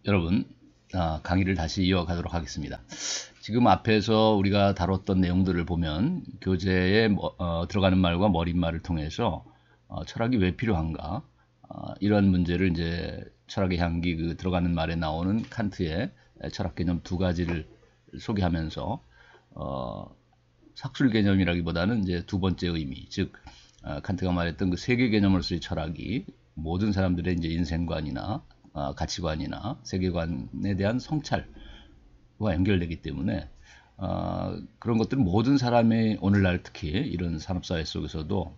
여러분, 강의를 다시 이어가도록 하겠습니다. 지금 앞에서 우리가 다뤘던 내용들을 보면 교재에 들어가는 말과 머릿말을 통해서 철학이 왜 필요한가, 이런 문제를 이제 철학의 향기 들어가는 말에 나오는 칸트의 철학 개념 두 가지를 소개하면서 학술 개념이라기보다는 이제 두 번째 의미, 즉 칸트가 말했던 그 세계 개념으로서의 철학이 모든 사람들의 이제 인생관이나 가치관이나 세계관에 대한 성찰과 연결되기 때문에 그런 것들은 모든 사람의 오늘날 특히 이런 산업사회 속에서도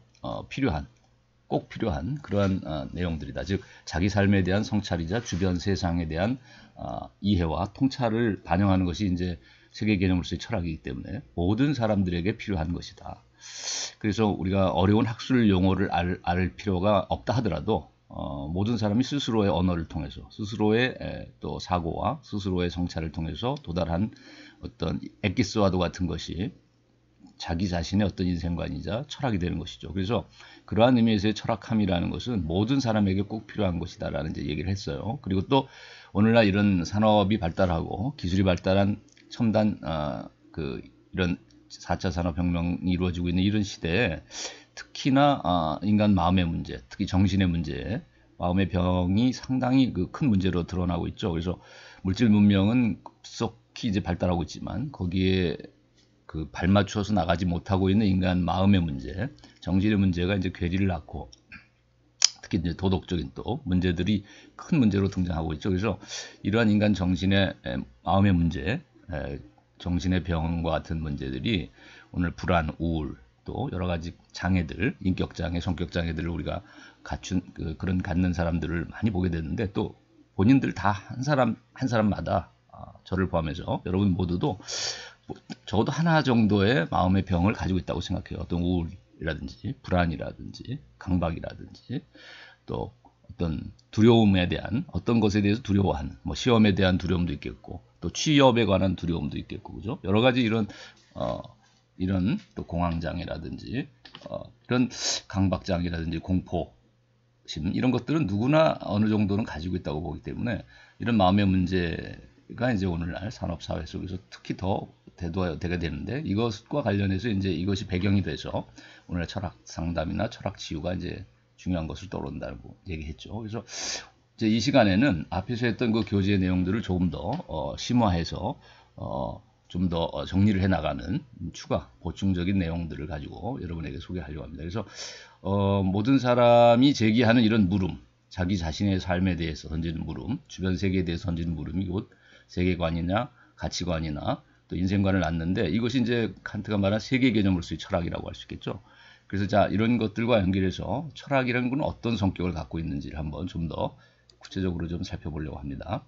꼭 필요한 그러한 내용들이다. 즉 자기 삶에 대한 성찰이자 주변 세상에 대한 이해와 통찰을 반영하는 것이 이제 세계 개념으로서의 철학이기 때문에 모든 사람들에게 필요한 것이다. 그래서 우리가 어려운 학술 용어를 알 필요가 없다 하더라도 모든 사람이 스스로의 언어를 통해서 스스로의 또 사고와 스스로의 성찰을 통해서 도달한 어떤 엑기스와도 같은 것이 자기 자신의 어떤 인생관이자 철학이 되는 것이죠. 그래서 그러한 의미에서의 철학함이라는 것은 모든 사람에게 꼭 필요한 것이다라는 이제 얘기를 했어요. 그리고 또 오늘날 이런 산업이 발달하고 기술이 발달한 첨단 이런 4차 산업혁명이 이루어지고 있는 이런 시대에 특히나 인간 마음의 문제, 특히 정신의 문제, 마음의 병이 상당히 큰 문제로 드러나고 있죠. 그래서 물질 문명은 급속히 이제 발달하고 있지만 거기에 발맞추어서 나가지 못하고 있는 인간 마음의 문제, 정신의 문제가 이제 괴리를 낳고 특히 이제 도덕적인 또 문제들이 큰 문제로 등장하고 있죠. 그래서 이러한 인간 정신의 마음의 문제, 정신의 병과 같은 문제들이 오늘 불안, 우울, 또 여러 가지 장애들, 인격장애, 성격장애들을 우리가 그런 갖는 사람들을 많이 보게 되는데 또 본인들 다 한 사람마다 저를 포함해서 여러분 모두도 적어도 하나 정도의 마음의 병을 가지고 있다고 생각해요. 어떤 우울이라든지 불안이라든지 강박이라든지 또 어떤 두려움에 대한 어떤 것에 대해서 두려워하는 시험에 대한 두려움도 있겠고 또 취업에 관한 두려움도 있겠고 그죠? 여러 가지 이런 또 공황장애라든지 이런 강박장애라든지 공포심 이런 것들은 누구나 어느 정도는 가지고 있다고 보기 때문에 이런 마음의 문제가 이제 오늘날 산업사회 속에서 특히 더 대두되게 되는데 이것과 관련해서 이제 이것이 배경이 돼서 오늘날 철학 상담이나 철학 치유가 이제 중요한 것을 떠오른다고 얘기했죠. 그래서 이제 이 시간에는 앞에서 했던 그 교재의 내용들을 조금 더 심화해서 좀 더 정리를 해 나가는 추가 보충적인 내용들을 가지고 여러분에게 소개하려고 합니다. 그래서 모든 사람이 제기하는 이런 물음, 자기 자신의 삶에 대해서 던지는 물음, 주변 세계에 대해서 던지는 물음이 곧 세계관이나 가치관이나 또 인생관을 낳는데 이것이 이제 칸트가 말한 세계 개념으로서의 철학이라고 할 수 있겠죠. 그래서 자 이런 것들과 연결해서 철학이라는 건 어떤 성격을 갖고 있는지를 한번 좀 더 구체적으로 좀 살펴보려고 합니다.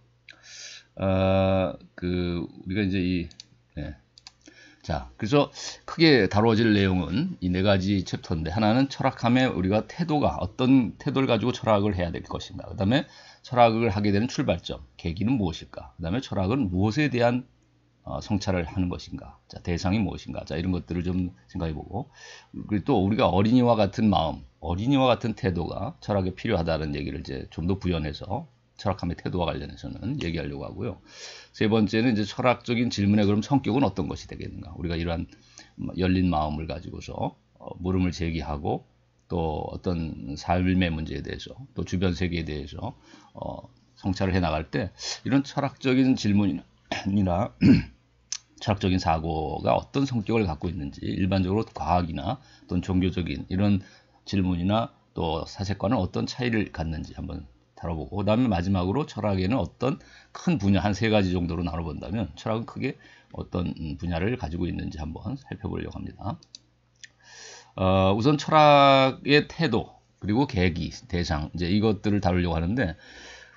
우리가 이제 자, 그래서 크게 다루어질 내용은 이 네 가지 챕터인데 하나는 철학함의 우리가 어떤 태도를 가지고 철학을 해야 될 것인가. 그 다음에 철학을 하게 되는 출발점, 계기는 무엇일까. 그 다음에 철학은 무엇에 대한 성찰을 하는 것인가. 자, 대상이 무엇인가. 자, 이런 것들을 좀 생각해보고. 그리고 또 우리가 어린이와 같은 마음, 어린이와 같은 태도가 철학에 필요하다는 얘기를 이제 좀 더 부연해서 철학함의 태도와 관련해서는 얘기하려고 하고요. 세 번째는 이제 철학적인 질문의 그럼 성격은 어떤 것이 되겠는가. 우리가 이러한 열린 마음을 가지고서 물음을 제기하고 또 어떤 삶의 문제에 대해서 또 주변 세계에 대해서 성찰을 해 나갈 때 이런 철학적인 질문이나 철학적인 사고가 어떤 성격을 갖고 있는지 일반적으로 과학이나 또는 종교적인 이런 질문이나 또 사색과는 어떤 차이를 갖는지 한번 다뤄보고 그 다음에 마지막으로 철학에는 어떤 큰 분야 한 세 가지 정도로 나눠본다면 철학은 크게 어떤 분야를 가지고 있는지 한번 살펴보려고 합니다. 우선 철학의 태도 그리고 계기, 대상 이제 이것들을 다루려고 하는데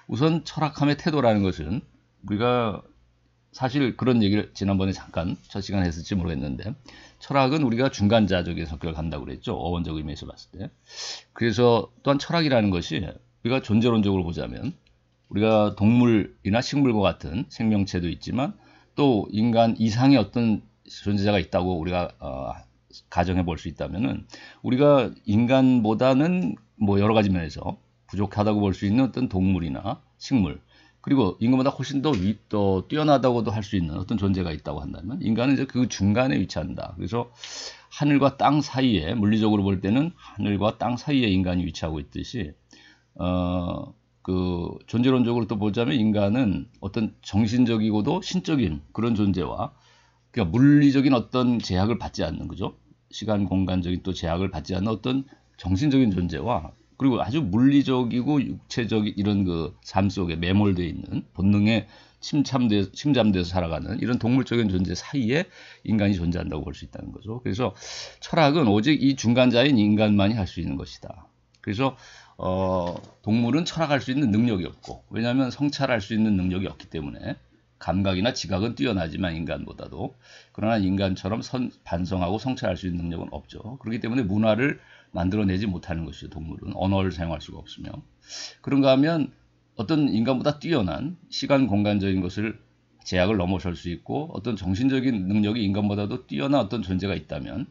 우선 철학함의 태도라는 것은 우리가 사실 그런 얘기를 지난번에 잠깐 첫 시간에 했을지 모르겠는데 철학은 우리가 중간자적인 성격을 갖는다고 그랬죠. 어원적 의미에서 봤을 때. 그래서 또한 철학이라는 것이 우리가 존재론적으로 보자면 우리가 동물이나 식물과 같은 생명체도 있지만 또 인간 이상의 어떤 존재자가 있다고 우리가 가정해 볼 수 있다면은 우리가 인간보다는 여러 가지 면에서 부족하다고 볼 수 있는 어떤 동물이나 식물 그리고 인간보다 훨씬 더 뛰어나다고도 할 수 있는 어떤 존재가 있다고 한다면 인간은 이제 그 중간에 위치한다. 그래서 하늘과 땅 사이에, 물리적으로 볼 때는 하늘과 땅 사이에 인간이 위치하고 있듯이 그 존재론적으로 또 보자면 인간은 어떤 정신적이고도 신적인 그런 존재와, 그러니까 물리적인 어떤 제약을 받지 않는, 그죠? 시간 공간적인 또 제약을 받지 않는 어떤 정신적인 존재와, 그리고 아주 물리적이고 육체적인 이런 그 삶 속에 매몰되어 있는 본능에 침잠돼서 살아가는 이런 동물적인 존재 사이에 인간이 존재한다고 볼 수 있다는 거죠. 그래서 철학은 오직 이 중간자인 인간만이 할 수 있는 것이다. 그래서 동물은 철학할 수 있는 능력이 없고, 왜냐하면 성찰할 수 있는 능력이 없기 때문에. 감각이나 지각은 뛰어나지만 인간보다도, 그러나 인간처럼 반성하고 성찰할 수 있는 능력은 없죠. 그렇기 때문에 문화를 만들어내지 못하는 것이죠. 동물은 언어를 사용할 수가 없으며. 그런가 하면 어떤 인간보다 뛰어난 시간 공간적인 것을 제약을 넘어설 수 있고, 어떤 정신적인 능력이 인간보다도 뛰어난 어떤 존재가 있다면,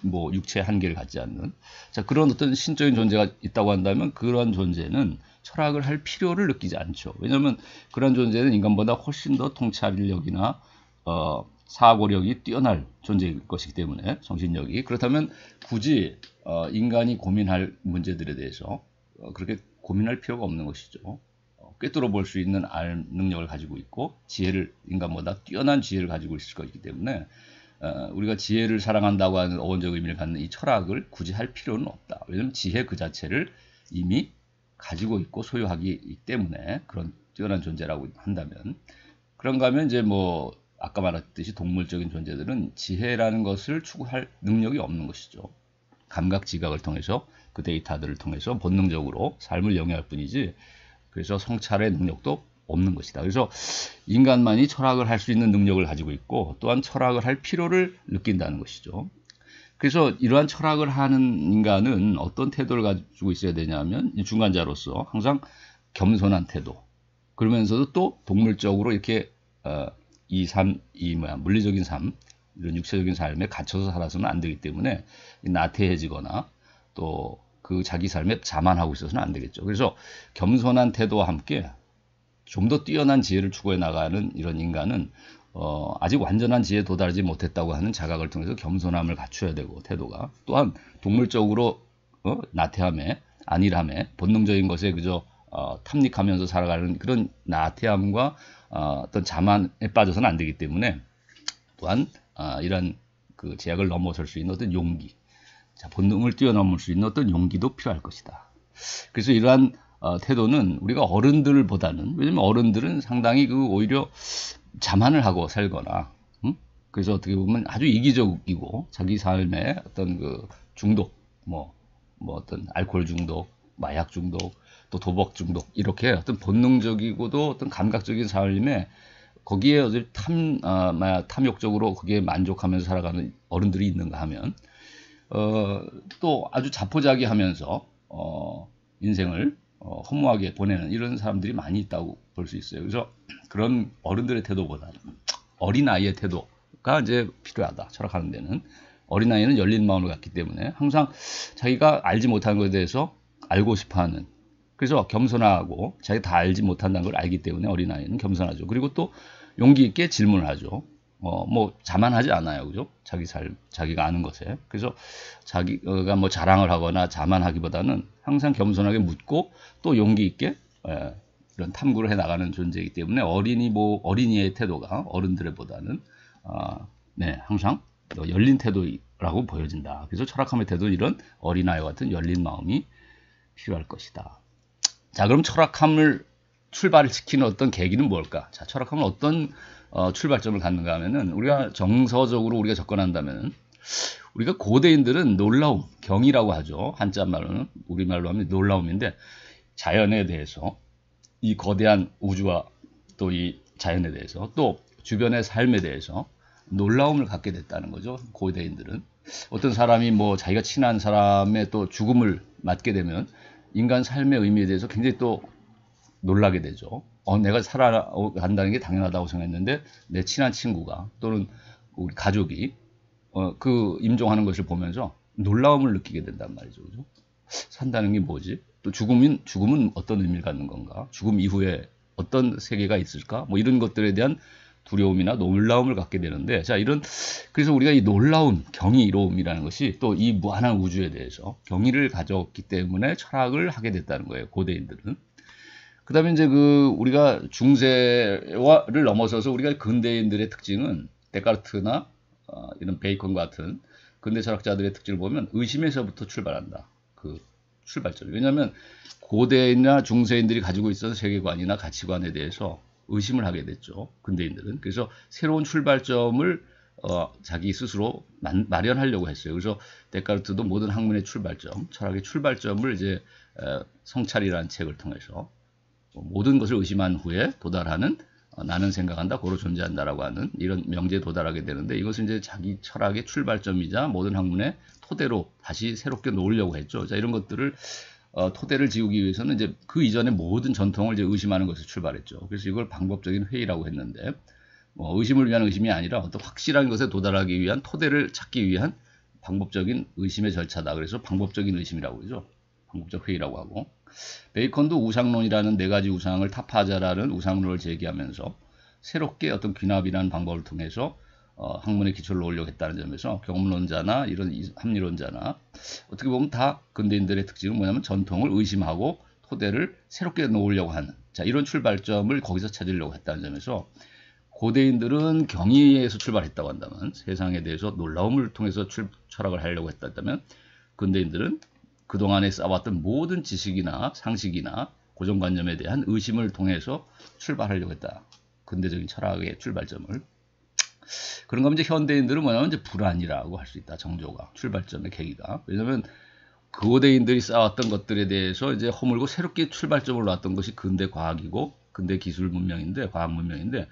뭐 육체의 한계를 갖지 않는, 자, 그런 어떤 신적인 존재가 있다고 한다면 그러한 존재는 철학을 할 필요를 느끼지 않죠. 왜냐하면 그런 존재는 인간보다 훨씬 더 통찰력이나 사고력이 뛰어날 존재일 것이기 때문에, 정신력이. 그렇다면 굳이 인간이 고민할 문제들에 대해서 그렇게 고민할 필요가 없는 것이죠. 꿰뚫어 볼 수 있는 능력을 가지고 있고, 지혜를, 인간보다 뛰어난 지혜를 가지고 있을 것이기 때문에 우리가 지혜를 사랑한다고 하는 어원적 의미를 갖는 이 철학을 굳이 할 필요는 없다. 왜냐하면 지혜 그 자체를 이미 가지고 있고 소유하기 때문에, 그런 뛰어난 존재라고 한다면. 그런가 하면 이제 뭐 아까 말했듯이 동물적인 존재들은 지혜라는 것을 추구할 능력이 없는 것이죠. 감각 지각을 통해서, 그 데이터들을 통해서 본능적으로 삶을 영위할 뿐이지, 그래서 성찰의 능력도 없는 것이다. 그래서 인간만이 철학을 할 수 있는 능력을 가지고 있고, 또한 철학을 할 필요를 느낀다는 것이죠. 그래서 이러한 철학을 하는 인간은 어떤 태도를 가지고 있어야 되냐면, 중간자로서 항상 겸손한 태도, 그러면서도 또 동물적으로 이렇게 물리적인 삶, 이런 육체적인 삶에 갇혀서 살아서는 안 되기 때문에 나태해지거나 또 그 자기 삶에 자만하고 있어서는 안 되겠죠. 그래서 겸손한 태도와 함께 좀 더 뛰어난 지혜를 추구해 나가는 이런 인간은 아직 완전한 지혜에 도달하지 못했다고 하는 자각을 통해서 겸손함을 갖춰야 되고, 태도가 또한 동물적으로 나태함에, 안일함에, 본능적인 것에 그저 탐닉하면서 살아가는 그런 나태함과 어떤 자만에 빠져서는 안 되기 때문에, 또한 이런 그 제약을 넘어설 수 있는 어떤 용기, 자, 본능을 뛰어넘을 수 있는 어떤 용기도 필요할 것이다. 그래서 이러한 태도는 우리가 어른들보다는, 왜냐면 어른들은 상당히 오히려 자만을 하고 살거나, 그래서 어떻게 보면 아주 이기적이고 자기 삶의 어떤 그 중독, 뭐 어떤 알코올 중독, 마약 중독, 또 도박 중독, 이렇게 어떤 본능적이고도 어떤 감각적인 삶에 거기에 어디 탐욕적으로 거기에 만족하면서 살아가는 어른들이 있는가 하면, 또 아주 자포자기하면서 인생을 허무하게 보내는 이런 사람들이 많이 있다고 볼 수 있어요. 그래서 그런 어른들의 태도보다는 어린아이의 태도가 이제 필요하다. 철학하는 데는 어린아이는 열린 마음을 갖기 때문에 항상 자기가 알지 못하는 것에 대해서 알고 싶어하는, 그래서 겸손하고 자기가 다 알지 못한다는 걸 알기 때문에 어린아이는 겸손하죠. 그리고 또 용기 있게 질문을 하죠. 뭐 자만하지 않아요, 그죠? 자기가 아는 것에. 그래서 자기가 뭐 자랑을 하거나 자만하기보다는 항상 겸손하게 묻고 또 용기 있게 이런 탐구를 해 나가는 존재이기 때문에 어린이의 태도가 어른들보다는 항상 열린 태도라고 보여진다. 그래서 철학함의 태도는 이런 어린아이와 같은 열린 마음이 필요할 것이다. 자, 그럼 철학함을 출발을 시키는 어떤 계기는 뭘까? 자, 철학함은 어떤 출발점을 갖는가 하면은, 우리가 정서적으로 우리가 접근한다면, 우리가 고대인들은 놀라움, 경이라고 하죠. 한자 말로는, 우리말로 하면 놀라움인데, 자연에 대해서, 이 거대한 우주와 또 이 자연에 대해서, 또 주변의 삶에 대해서 놀라움을 갖게 됐다는 거죠. 고대인들은. 어떤 사람이 뭐 자기가 친한 사람의 또 죽음을 맞게 되면 인간 삶의 의미에 대해서 굉장히 또 놀라게 되죠. 내가 살아간다는 게 당연하다고 생각했는데 내 친한 친구가 또는 우리 가족이 그 임종하는 것을 보면서 놀라움을 느끼게 된단 말이죠. 그죠? 산다는 게 뭐지? 또 죽음은 어떤 의미를 갖는 건가? 죽음 이후에 어떤 세계가 있을까? 뭐 이런 것들에 대한 두려움이나 놀라움을 갖게 되는데, 자, 그래서 우리가 이 놀라움, 경이로움이라는 것이 또 이 무한한 우주에 대해서 경의를 가졌기 때문에 철학을 하게 됐다는 거예요, 고대인들은. 그 다음에 이제 우리가 중세를 넘어서서 우리가 근대인들의 특징은 데카르트나 이런 베이컨 같은 근대 철학자들의 특징을 보면 의심에서부터 출발한다. 그 출발점. 왜냐하면 고대인이나 중세인들이 가지고 있었던 세계관이나 가치관에 대해서 의심을 하게 됐죠. 근대인들은. 그래서 새로운 출발점을 자기 스스로 마련하려고 했어요. 그래서 데카르트도 모든 학문의 출발점, 철학의 출발점을 이제 성찰이라는 책을 통해서 모든 것을 의심한 후에 도달하는 나는 생각한다, 고로 존재한다라고 하는 이런 명제에 도달하게 되는데, 이것은 이제 자기 철학의 출발점이자 모든 학문의 토대로 다시 새롭게 놓으려고 했죠. 자, 이런 것들을 토대를 지우기 위해서는 이제 그 이전의 모든 전통을 이제 의심하는 것에서 출발했죠. 그래서 이걸 방법적인 회의라고 했는데, 의심을 위한 의심이 아니라 어떤 확실한 것에 도달하기 위한 토대를 찾기 위한 방법적인 의심의 절차다. 그래서 방법적인 의심이라고 그러죠. 방법적 회의라고 하고, 베이컨도 우상론이라는 네 가지 우상을 타파하자라는 우상론을 제기하면서 새롭게 어떤 귀납이라는 방법을 통해서 학문의 기초를 놓으려고 했다는 점에서 경험론자나 이런 합리론자나 어떻게 보면 다 근대인들의 특징은 뭐냐면 전통을 의심하고 토대를 새롭게 놓으려고 하는, 자, 이런 출발점을 거기서 찾으려고 했다는 점에서 고대인들은 경의에서 출발했다고 한다면, 세상에 대해서 놀라움을 통해서 철학을 하려고 했다면, 근대인들은 그동안에 쌓아왔던 모든 지식이나 상식이나 고정관념에 대한 의심을 통해서 출발하려고 했다. 근대적인 철학의 출발점을. 그런 거면 이제 현대인들은 뭐냐면 이제 불안이라고 할 수 있다. 정조가 출발점의 계기가. 왜냐하면 고대인들이 쌓았던 것들에 대해서 이제 허물고 새롭게 출발점을 놨던 것이 근대 과학이고 근대 기술 문명인데, 과학 문명인데,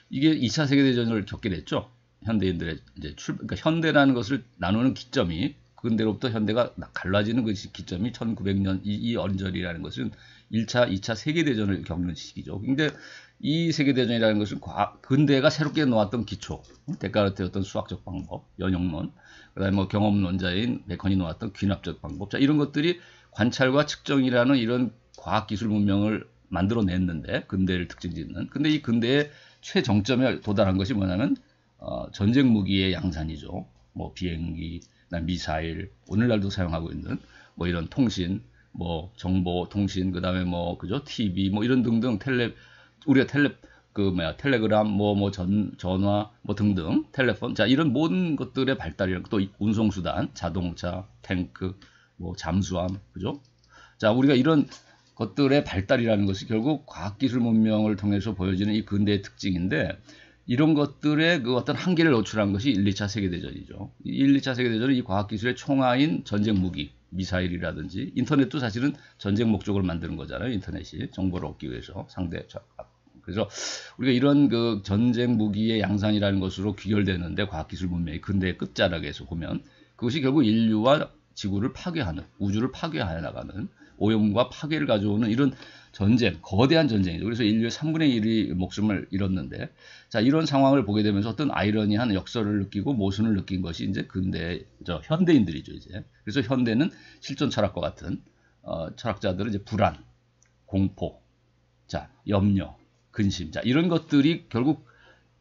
이게 2차 세계대전을 겪게 됐죠. 현대인들의 이제 그러니까 현대라는 것을 나누는 기점이, 근대로부터 현대가 갈라지는 것이 기점이 1900년 이 언저리라는 것은 1차, 2차 세계대전을 겪는 시기죠. 근데 이 세계대전이라는 것은 근대가 새롭게 놓았던 기초, 데카르트의 어떤 수학적 방법, 연역론, 그 다음에 뭐 경험론자인 베컨이 놓았던 귀납적 방법, 자, 이런 것들이 관찰과 측정이라는 이런 과학기술 문명을 만들어냈는데, 근대를 특징 짓는. 근데 이 근대의 최정점에 도달한 것이 뭐냐면 전쟁 무기의 양산이죠. 뭐 비행기, 미사일, 오늘날도 사용하고 있는 뭐 이런 통신, 뭐 정보 통신, 그다음에 뭐 그죠, TV 뭐 이런 등등, 우리가 텔레그램 전화 뭐 등등, 텔레폰, 자, 이런 모든 것들의 발달이랑 또 운송 수단, 자동차, 탱크, 뭐 잠수함, 그죠? 자, 우리가 이런 것들의 발달이라는 것이 결국 과학기술 문명을 통해서 보여지는 이 근대의 특징인데, 이런 것들의 그 어떤 한계를 노출한 것이 1, 2차 세계대전이죠. 1, 2차 세계대전은 이 과학기술의 총화인 전쟁 무기, 미사일이라든지, 인터넷도 사실은 전쟁 목적으로 만드는 거잖아요. 인터넷이 정보를 얻기 위해서 그래서 우리가 이런 그 전쟁 무기의 양산이라는 것으로 귀결되는데, 과학기술 문명의 근대의 끝자락에서 보면 그것이 결국 인류와 지구를 파괴하는, 우주를 파괴해 나가는, 오염과 파괴를 가져오는 이런 전쟁, 거대한 전쟁이죠. 그래서 인류의 3분의 1이 목숨을 잃었는데, 자, 이런 상황을 보게 되면서 어떤 아이러니한 역설을 느끼고 모순을 느낀 것이 이제 현대인들이죠, 이제. 그래서 현대는 실존 철학과 같은 철학자들은 이제 불안, 공포, 자, 염려, 근심, 자, 이런 것들이 결국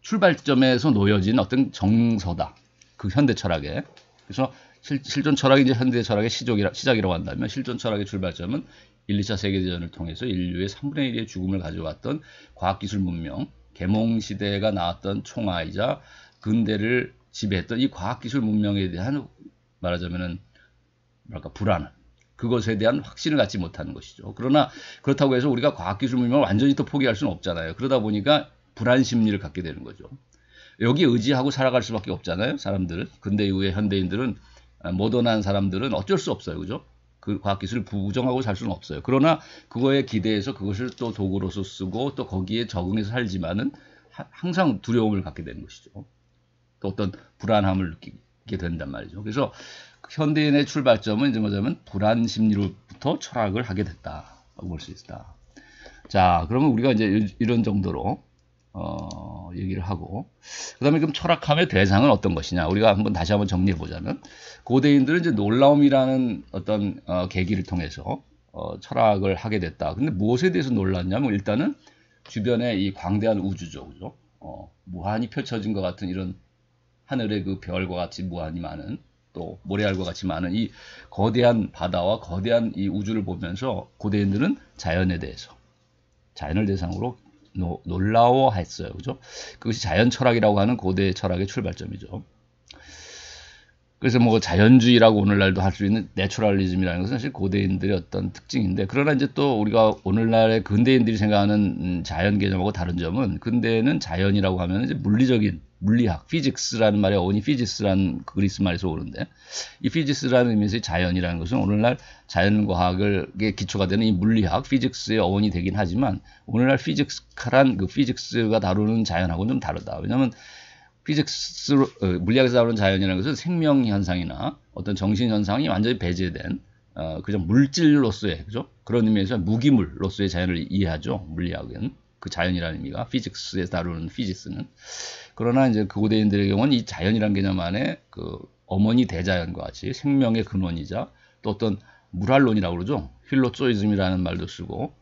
출발점에서 놓여진 어떤 정서다. 그 현대 철학에. 그래서 실존 철학이 이제 현대 철학의 시작이라고 한다면, 실존 철학의 출발점은 1, 2차 세계대전을 통해서 인류의 3분의 1의 죽음을 가져왔던 과학기술 문명, 계몽시대가 나왔던 총화이자 근대를 지배했던 이 과학기술 문명에 대한, 말하자면은 불안, 그것에 대한 확신을 갖지 못하는 것이죠. 그러나 그렇다고 해서 우리가 과학기술 문명을 완전히 또 포기할 수는 없잖아요. 그러다 보니까 불안 심리를 갖게 되는 거죠. 여기에 의지하고 살아갈 수밖에 없잖아요. 사람들은, 근대 이후의 현대인들은, 모던한 사람들은 어쩔 수 없어요. 그죠? 그 과학기술을 부정하고 살 수는 없어요. 그러나 그거에 기대해서 그것을 또 도구로서 쓰고 또 거기에 적응해서 살지만은 항상 두려움을 갖게 되는 것이죠. 또 어떤 불안함을 느끼게 된단 말이죠. 그래서 현대인의 출발점은 이제 뭐냐면 불안 심리로부터 철학을 하게 됐다라고 볼 수 있다. 자, 그러면 우리가 이제 이런 정도로 얘기를 하고, 그 다음에 그럼 철학함의 대상은 어떤 것이냐, 우리가 다시 한번 정리해 보자면, 고대인들은 이제 놀라움이라는 어떤 계기를 통해서 철학을 하게 됐다. 근데 무엇에 대해서 놀랐냐면, 일단은 주변에 이 광대한 우주죠, 그죠? 무한히 펼쳐진 것 같은 이런 하늘의 그 별과 같이 무한히 많은, 또 모래알과 같이 많은 이 거대한 바다와 거대한 이 우주를 보면서 고대인들은 자연에 대해서, 자연을 대상으로 놀라워했어요, 그죠? 그것이 자연 철학이라고 하는 고대 철학의 출발점이죠. 그래서 뭐 자연주의라고 오늘날도 할 수 있는 내추럴리즘이라는 것은 사실 고대인들의 어떤 특징인데, 그러나 이제 또 우리가 오늘날의 근대인들이 생각하는 자연 개념하고 다른 점은, 근대는 자연이라고 하면 이제 물리적인, 물리학, 피직스라는 말이 어원이 피지스라는 그리스 말에서 오는데, 이 피지스라는 의미에서 자연이라는 것은 오늘날 자연과학의 기초가 되는 이 물리학, 피직스의 어원이 되긴 하지만, 오늘날 피직스란 그 피직스가 다루는 자연하고는 좀 다르다. 왜냐하면 피직스, 물리학에서 다루는 자연이라는 것은 생명 현상이나 어떤 정신 현상이 완전히 배제된 그냥 물질로서의, 그죠? 그런 의미에서 무기물로서의 자연을 이해하죠. 물리학은 그 자연이라는 의미가, 피직스에서 다루는 피직스는. 그러나 이제 그 고대인들의 경우는 이 자연이라는 개념 안에 그 어머니 대자연과 같이 생명의 근원이자 또 어떤 물활론이라고 그러죠. 필로소이즘이라는 말도 쓰고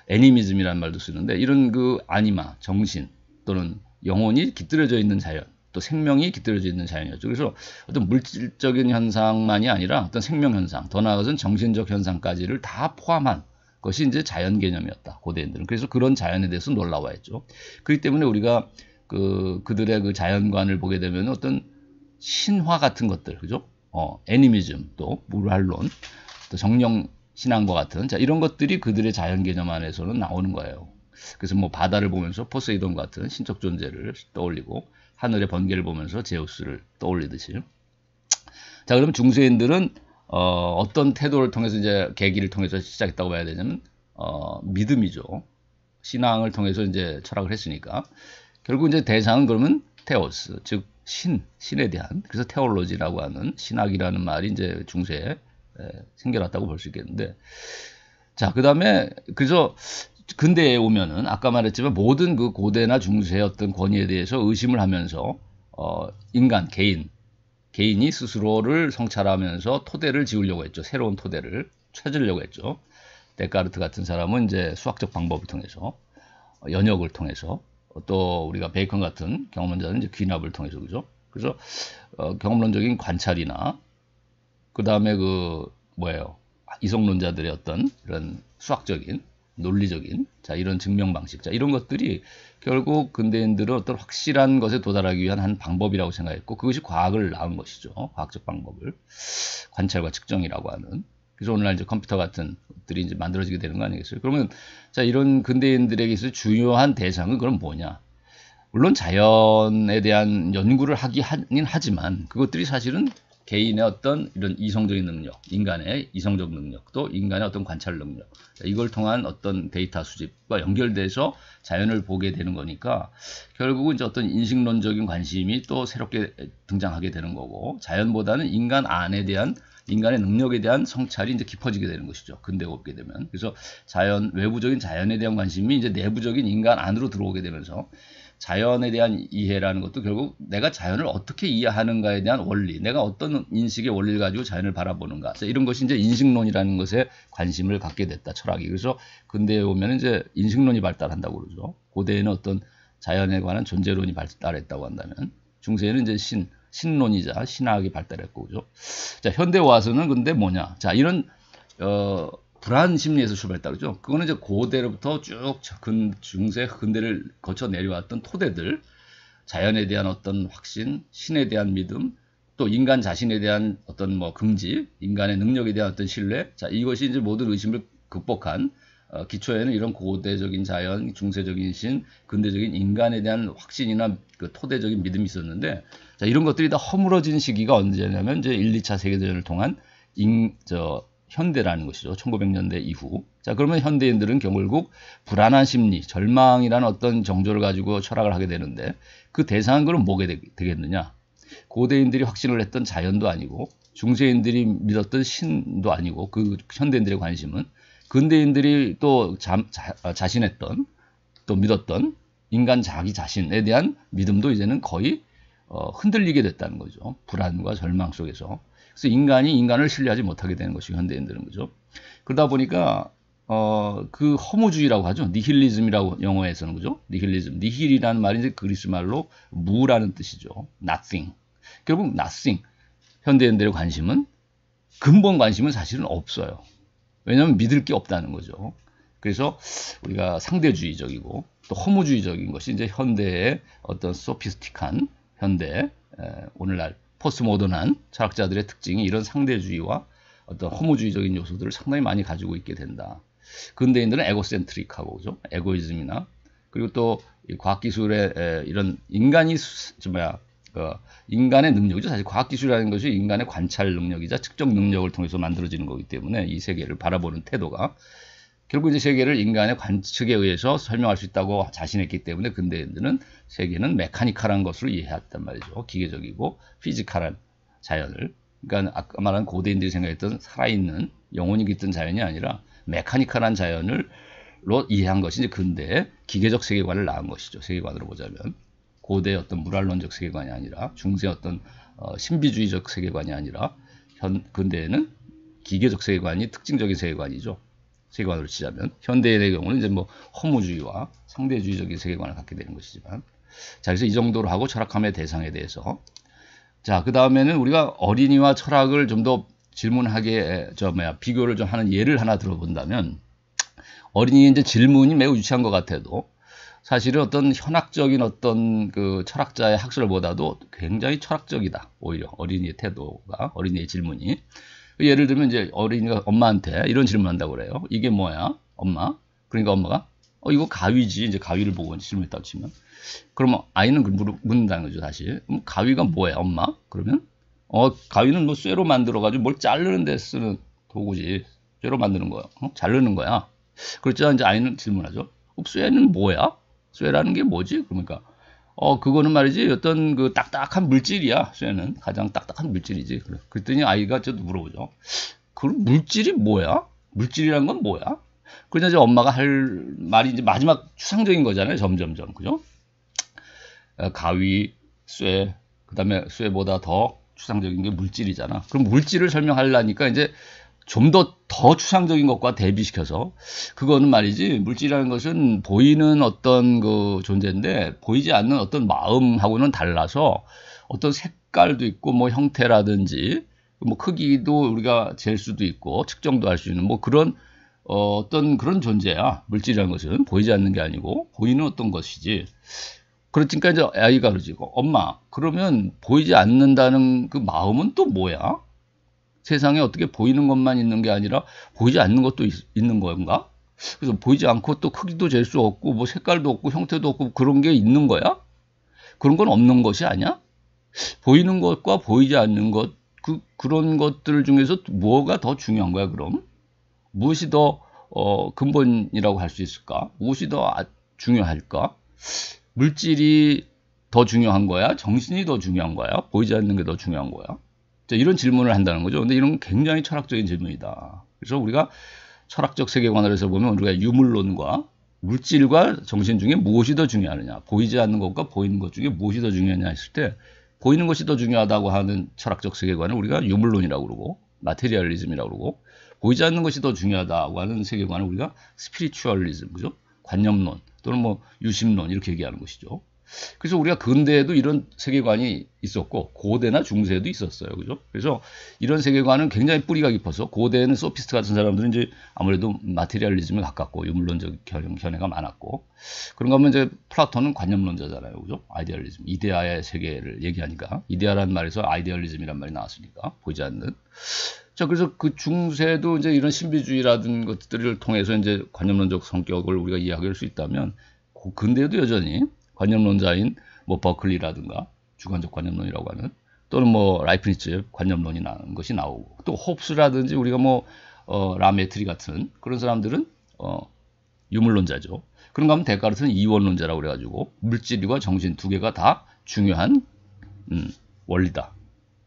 애니미즘이라는 말도 쓰는데, 이런 그 아니마, 정신 또는 영혼이 깃들여져 있는 자연, 또 생명이 깃들여져 있는 자연이었죠. 그래서 어떤 물질적인 현상만이 아니라 어떤 생명 현상, 더 나아가서는 정신적 현상까지를 다 포함한 것이 이제 자연 개념이었다, 고대인들은. 그래서 그런 자연에 대해서 놀라워했죠. 그렇기 때문에 우리가 그들의 그 자연관을 보게 되면 어떤 신화 같은 것들, 그죠? 애니미즘, 또 물활론, 또 정령 신앙과 같은, 자, 이런 것들이 그들의 자연 개념 안에서는 나오는 거예요. 그래서 뭐 바다를 보면서 포세이돈 같은 신적 존재를 떠올리고, 하늘의 번개를 보면서 제우스를 떠올리듯이. 자, 그러면 중세인들은 어떤 태도를 통해서, 이제 계기를 통해서 시작했다고 봐야 되냐면 믿음이죠. 신앙을 통해서 이제 철학을 했으니까 결국 이제 대상은 그러면 테오스, 즉 신에 대한, 그래서 테올로지라고 하는 신학이라는 말이 이제 중세에 생겨났다고 볼 수 있겠는데, 자, 그 다음에 그래서 근대에 오면은 아까 말했지만 모든 그 고대나 중세의 어떤 권위에 대해서 의심을 하면서 인간, 개인이 스스로를 성찰하면서 토대를 지으려고 했죠. 새로운 토대를 찾으려고 했죠. 데카르트 같은 사람은 이제 수학적 방법을 통해서, 연역을 통해서, 또 우리가 베이컨 같은 경험론자는 이제 귀납을 통해서, 그죠? 그래서 경험론적인 관찰이나, 그 다음에 이성론자들의 어떤 이런 수학적인, 논리적인, 자, 이런 증명 방식, 자, 이런 것들이 결국 근대인들은 어떤 확실한 것에 도달하기 위한 한 방법이라고 생각했고, 그것이 과학을 낳은 것이죠. 과학적 방법을, 관찰과 측정이라고 하는. 그래서 오늘날 이제 컴퓨터 같은 것들이 이제 만들어지게 되는 거 아니겠어요? 그러면 자, 이런 근대인들에게 있어 중요한 대상은 그럼 뭐냐? 물론 자연에 대한 연구를 하긴 하지만 그것들이 사실은 개인의 어떤 이런 이성적인 능력, 인간의 이성적 능력, 또 인간의 어떤 관찰 능력, 이걸 통한 어떤 데이터 수집과 연결돼서 자연을 보게 되는 거니까 결국은 이제 어떤 인식론적인 관심이 또 새롭게 등장하게 되는 거고, 자연보다는 인간 안에 대한, 인간의 능력에 대한 성찰이 이제 깊어지게 되는 것이죠. 근대가 오게 되면. 그래서 외부적인 자연에 대한 관심이 이제 내부적인 인간 안으로 들어오게 되면서 자연에 대한 이해라는 것도 결국 내가 자연을 어떻게 이해하는가에 대한 원리, 내가 어떤 인식의 원리를 가지고 자연을 바라보는가, 이런 것이 이제 인식론이라는 것에 관심을 갖게 됐다, 철학이. 그래서 근대에 오면 이제 인식론이 발달한다고 그러죠. 고대에는 어떤 자연에 관한 존재론이 발달했다고 한다면, 중세에는 이제 신론이자 신학이 발달했고, 그죠. 자, 현대 와서는 근데 뭐냐? 자, 이런 불안 심리에서 출발했다 그러죠. 그거는 이제 고대로부터 쭉 중세, 근대를 거쳐 내려왔던 토대들, 자연에 대한 어떤 확신, 신에 대한 믿음, 또 인간 자신에 대한 어떤 긍지, 인간의 능력에 대한 어떤 신뢰, 자, 이것이 이제 모든 의심을 극복한 기초에는 이런 고대적인 자연, 중세적인 신, 근대적인 인간에 대한 확신이나 그 토대적인 믿음이 있었는데, 자, 이런 것들이 다 허물어진 시기가 언제냐면 이제 1, 2차 세계대전을 통한 현대라는 것이죠. 1900년대 이후. 자, 그러면 현대인들은 결국 불안한 심리, 절망이라는 어떤 정조를 가지고 철학을 하게 되는데, 그 대상은 그럼 뭐게 되겠느냐? 고대인들이 확신을 했던 자연도 아니고, 중세인들이 믿었던 신도 아니고, 그 현대인들의 관심은 근대인들이 또 자신했던, 또 믿었던 인간 자기 자신에 대한 믿음도 이제는 거의 흔들리게 됐다는 거죠. 불안과 절망 속에서. 그래서 인간이 인간을 신뢰하지 못하게 되는 것이 현대인들은, 거죠. 그러다 보니까 그 허무주의라고 하죠. 니힐리즘이라고 영어에서는 그죠? 니힐리즘. 니힐이라는 말이 이제 그리스 말로 무라는 뜻이죠. nothing. 결국 nothing. 현대인들의 관심은 근본 관심은 사실은 없어요. 왜냐하면 믿을 게 없다는 거죠. 그래서 우리가 상대주의적이고 또 허무주의적인 것이 이제 현대의 어떤 소피스틱한 현대 오늘날 포스트모던한 철학자들의 특징이 이런 상대주의와 어떤 허무주의적인 요소들을 상당히 많이 가지고 있게 된다. 근대인들은 에고센트릭하고 그죠? 에고이즘이나 그리고 또 과학기술의 이런 인간이 인간의 능력이죠. 사실 과학기술이라는 것이 인간의 관찰 능력이자 측정 능력을 통해서 만들어지는 거기 때문에 이 세계를 바라보는 태도가 결국 이제 세계를 인간의 관측에 의해서 설명할 수 있다고 자신했기 때문에 근대인들은 세계는 메카니컬한 것으로 이해했단 말이죠. 기계적이고 피지컬한 자연을. 그러니까 아까 말한 고대인들이 생각했던 살아있는 영혼이 깃든 자연이 아니라 메카니컬한 자연으로 이해한 것이 이제 근대의 기계적 세계관을 낳은 것이죠. 세계관으로 보자면. 고대의 어떤 물활론적 세계관이 아니라 중세의 어떤 신비주의적 세계관이 아니라 근대에는 기계적 세계관이 특징적인 세계관이죠. 세계관으로 치자면 현대인의 경우는 이제 뭐 허무주의와 상대주의적인 세계관을 갖게 되는 것이지만 자 그래서 이 정도로 하고 철학함의 대상에 대해서 자 그 다음에는 우리가 어린이와 철학을 좀 더 질문하게 비교를 좀 하는 예를 하나 들어본다면 어린이의 이제 질문이 매우 유치한 것 같아도 사실은 어떤 현학적인 어떤 그 철학자의 학설보다도 굉장히 철학적이다. 오히려 어린이의 태도가 어린이의 질문이 예를 들면 이제 어린이가 엄마한테 이런 질문을 한다고 그래요. 이게 뭐야, 엄마? 그러니까 엄마가 이거 가위지. 이제 가위를 보고 질문했다고 치면 그러면 아이는 묻는다는 거죠. 다시 가위가 뭐야, 엄마? 그러면 가위는 뭐 쇠로 만들어 가지고 뭘 자르는 데 쓰는 도구지. 쇠로 만드는 거야. 자르는 거야. 그렇죠. 이제 아이는 질문하죠. 쇠는 뭐야? 쇠라는 게 뭐지? 그러니까 그거는 말이지 어떤 그 딱딱한 물질이야. 쇠는 가장 딱딱한 물질이지. 그랬더니 아이가 저도 물어보죠. 그럼 물질이 뭐야? 물질이란 건 뭐야? 그러자 이제 엄마가 할 말이 이제 마지막 추상적인 거잖아요. 점점점 그죠? 가위, 쇠, 그다음에 쇠보다 더 추상적인 게 물질이잖아. 그럼 물질을 설명하려니까 이제 좀 더 추상적인 것과 대비시켜서 그거는 말이지 물질이라는 것은 보이는 어떤 그 존재인데 보이지 않는 어떤 마음하고는 달라서 어떤 색깔도 있고 뭐 형태라든지 뭐 크기도 우리가 잴 수도 있고 측정도 할 수 있는 뭐 그런 어떤 그런 존재야. 물질이라는 것은 보이지 않는 게 아니고 보이는 어떤 것이지. 그러니까 이제 아이가 그러지. 엄마 그러면 보이지 않는다는 그 마음은 또 뭐야? 세상에 어떻게 보이는 것만 있는 게 아니라 보이지 않는 것도 있는 건가? 그래서 보이지 않고 또 크기도 잴 수 없고 뭐 색깔도 없고 형태도 없고 그런 게 있는 거야? 그런 건 없는 것이 아니야? 보이는 것과 보이지 않는 것 그런 것들 중에서 뭐가 더 중요한 거야 그럼? 무엇이 더 근본이라고 할 수 있을까? 무엇이 더 중요할까? 물질이 더 중요한 거야? 정신이 더 중요한 거야? 보이지 않는 게 더 중요한 거야? 자, 이런 질문을 한다는 거죠. 근데 이런 굉장히 철학적인 질문이다. 그래서 우리가 철학적 세계관에서 보면 우리가 유물론과 물질과 정신 중에 무엇이 더 중요하느냐, 보이지 않는 것과 보이는 것 중에 무엇이 더 중요하냐 했을 때 보이는 것이 더 중요하다고 하는 철학적 세계관을 우리가 유물론이라고 그러고 마테리얼리즘이라고 그러고 보이지 않는 것이 더 중요하다고 하는 세계관을 우리가 스피리추얼리즘, 그죠? 관념론 또는 뭐 유심론 이렇게 얘기하는 것이죠. 그래서 우리가 근대에도 이런 세계관이 있었고 고대나 중세에도 있었어요. 그죠? 그래서 이런 세계관은 굉장히 뿌리가 깊어서 고대에는 소피스트 같은 사람들은 이제 아무래도 마테리얼리즘에 가깝고 유물론적 견해가 많았고 그런가 하면 이제 플라톤은 관념론자잖아요. 그죠? 아이디얼리즘, 이데아의 세계를 얘기하니까 이데아라는 말에서 아이디얼리즘이란 말이 나왔으니까 보이지 않는. 자, 그래서 그 중세도 이제 이런 신비주의라든 것들을 통해서 이제 관념론적 성격을 우리가 이해할 수 있다면 근대에도 여전히 관념론자인 뭐 버클리라든가 주관적 관념론이라고 하는 또는 뭐 라이프니츠 관념론이 나온 것이 나오고 또 홉스라든지 우리가 뭐 라메트리 같은 그런 사람들은 유물론자죠. 그런가 하면 데카르트는 이원론자라고 그래가지고 물질과 정신 두 개가 다 중요한 원리다.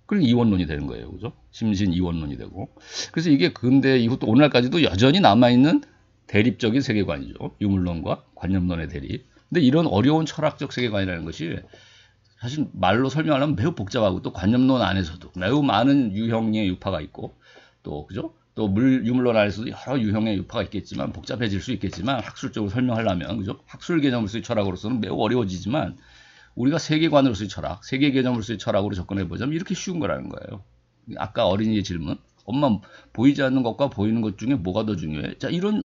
그럼 이원론이 되는 거예요. 그죠? 심신 이원론이 되고. 그래서 이게 근대 이후 또 오늘날까지도 여전히 남아있는 대립적인 세계관이죠. 유물론과 관념론의 대립. 근데 이런 어려운 철학적 세계관이라는 것이 사실 말로 설명하려면 매우 복잡하고 또 관념론 안에서도 매우 많은 유형의 유파가 있고 또 그죠? 또 유물론 안에서도 여러 유형의 유파가 있겠지만 복잡해질 수 있겠지만 학술적으로 설명하려면 그죠? 학술 개념으로서의 철학으로서는 매우 어려워지지만 우리가 세계관으로서의 철학, 세계 개념으로서의 철학으로 접근해 보자면 이렇게 쉬운 거라는 거예요. 아까 어린이의 질문, 엄마 보이지 않는 것과 보이는 것 중에 뭐가 더 중요해? 자, 이런